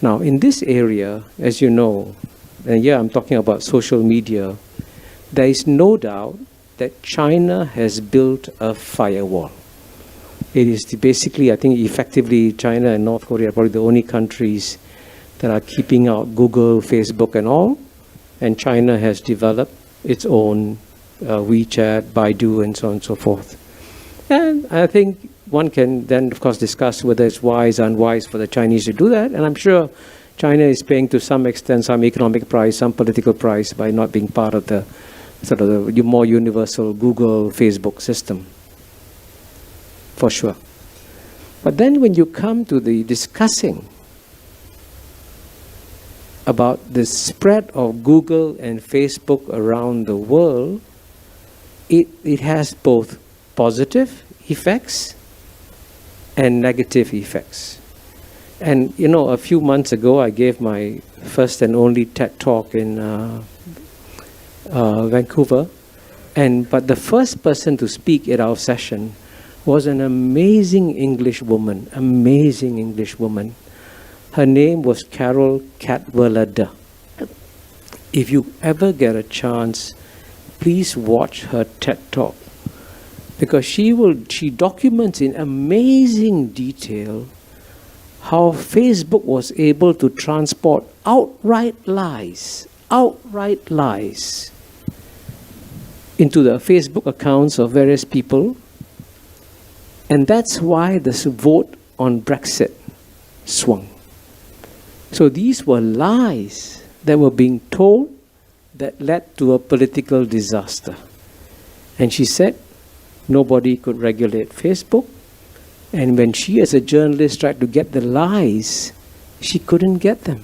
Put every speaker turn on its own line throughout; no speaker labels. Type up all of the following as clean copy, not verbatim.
Now, in this area, as you know, and here I'm talking about social media, there is no doubt that China has built a firewall. It is basically, I think, effectively, China and North Korea are probably the only countries that are keeping out Google, Facebook, and all. And China has developed its own WeChat, Baidu, and so on and so forth. And I think one can then, of course, discuss whether it's wise or unwise for the Chinese to do that. And I'm sure China is paying to some extent some economic price, some political price by not being part of the sort of the more universal Google, Facebook system, for sure. But then when you come to the discussing about the spread of Google and Facebook around the world, it has both positive effects and negative effects. And you know, a few months ago, I gave my first and only TED Talk in Vancouver. But the first person to speak at our session was an amazing English woman. Her name was Carol Cadwallader. If you ever get a chance, please watch her TED Talk, because she documents in amazing detail how Facebook was able to transport outright lies into the Facebook accounts of various people. And that's why this vote on Brexit swung. So these were lies that were being told that led to a political disaster. And she said nobody could regulate Facebook. And when she as a journalist tried to get the lies, she couldn't get them.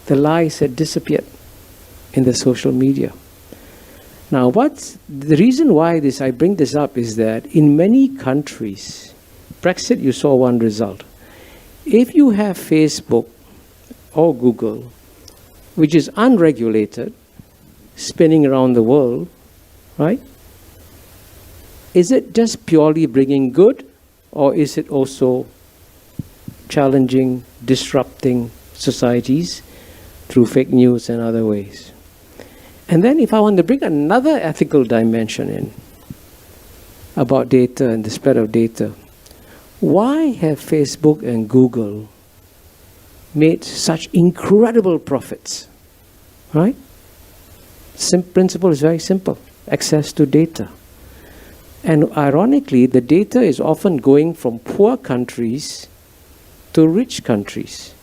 The lies had disappeared in the social media. Now, what's the reason why I bring this up is that in many countries, Brexit, you saw one result. If you have Facebook or Google, which is unregulated, spinning around the world, right? Is it just purely bringing good, or is it also challenging, disrupting societies through fake news and other ways? And then if I want to bring another ethical dimension in about data and the spread of data, why have Facebook and Google made such incredible profits, right? Principle is very simple: access to data. And ironically, the data is often going from poor countries to rich countries.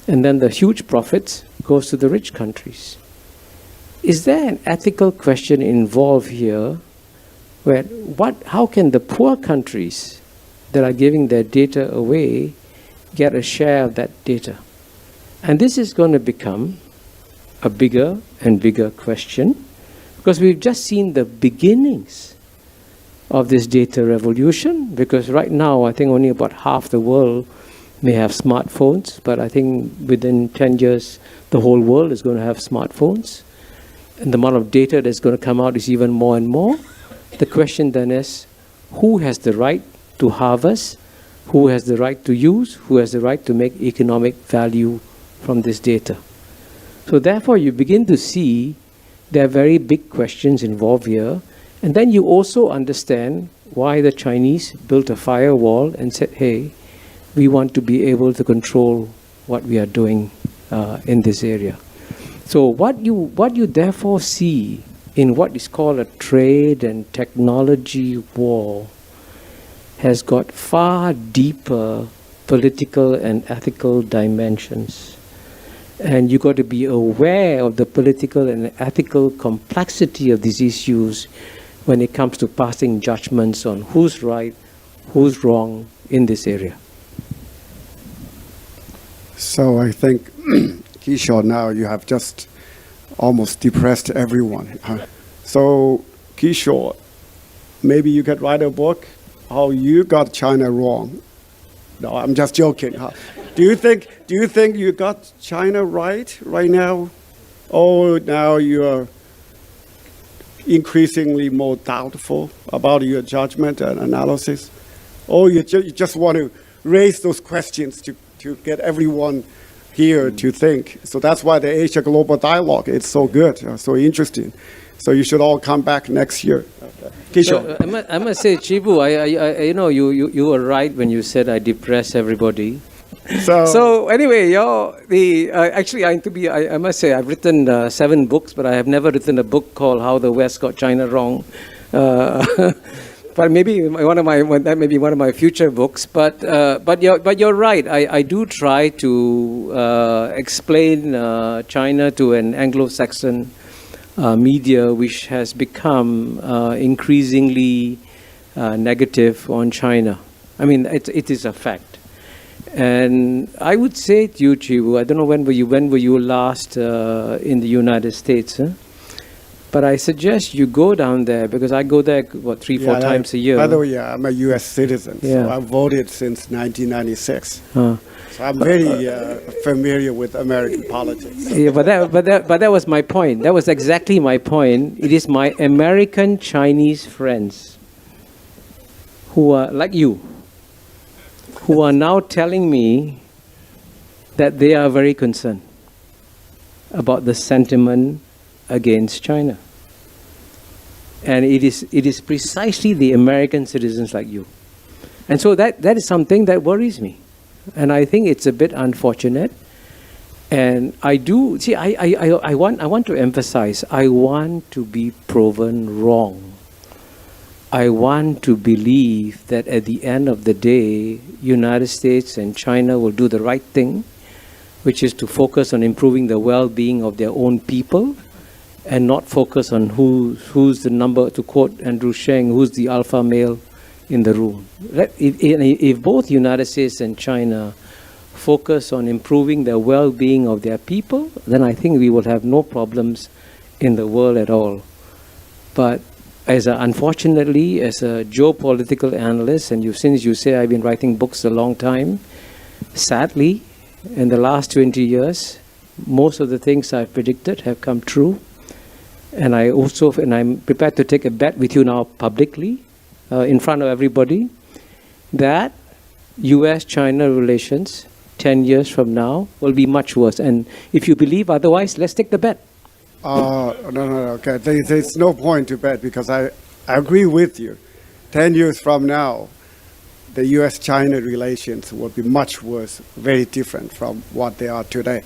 And then the huge profits goes to the rich countries. Is there an ethical question involved here where how can the poor countries that are giving their data away get a share of that data? And this is going to become a bigger and bigger question, because we've just seen the beginnings of this data revolution, because right now I think only about half the world may have smartphones, but I think within 10 years the whole world is going to have smartphones, and the amount of data that's going to come out is even more and more. The question then is, who has the right to harvest, who has the right to use, who has the right to make economic value from this data? So therefore you begin to see there are very big questions involved here. And then you also understand why the Chinese built a firewall and said, hey, we want to be able to control what we are doing in this area. So what you therefore see in what is called a trade and technology war has got far deeper political and ethical dimensions. And you've got to be aware of the political and ethical complexity of these issues when it comes to passing judgments on who's right, who's wrong in this area.
So I think, Kishore, now you have just almost depressed everyone. So Kishore, maybe you could write a book, how you got China wrong. No, I'm just joking. Do you think you got China right now? Oh, now you're increasingly more doubtful about your judgment and analysis? Or you just want to raise those questions to get everyone here to think. So that's why the Asia Global Dialogue is so good, so interesting. So you should all come back next year. Kishore.
So, I must say, Chibu, you were right when you said I depress everybody. So anyway, actually, I must say, I've written 7 books, but I have never written a book called "How the West Got China Wrong." But maybe that may be one of my future books. But you're right. I do try to explain China to an Anglo-Saxon media, which has become increasingly negative on China. I mean, it is a fact. And I would say to you, Chibu, I don't know when were you last in the United States? Huh? But I suggest you go down there, because I go there, 3-4 times a year.
By the way, I'm a U.S. citizen, so I've voted since 1996. So I'm very familiar with American politics.
Yeah, but that was my point. That was exactly my point. It is my American Chinese friends who are like you, who are now telling me that they are very concerned about the sentiment against China. And it is precisely the American citizens like you. And so that is something that worries me. And I think it's a bit unfortunate. And I do, see, I want to emphasize, I want to be proven wrong. I want to believe that at the end of the day, United States and China will do the right thing, which is to focus on improving the well-being of their own people, and not focus on who's the number, to quote Andrew Sheng, who's the alpha male in the room. If both United States and China focus on improving the well-being of their people, then I think we will have no problems in the world at all. But unfortunately, as a geopolitical analyst, and since you say I've been writing books a long time, sadly, in the last 20 years, most of the things I've predicted have come true. And I'm prepared to take a bet with you now publicly, in front of everybody, that U.S.-China relations 10 years from now will be much worse. And if you believe otherwise, let's take the bet.
No, okay. There's no point to bet, because I agree with you. 10 years from now, the U.S.-China relations will be much worse, very different from what they are today.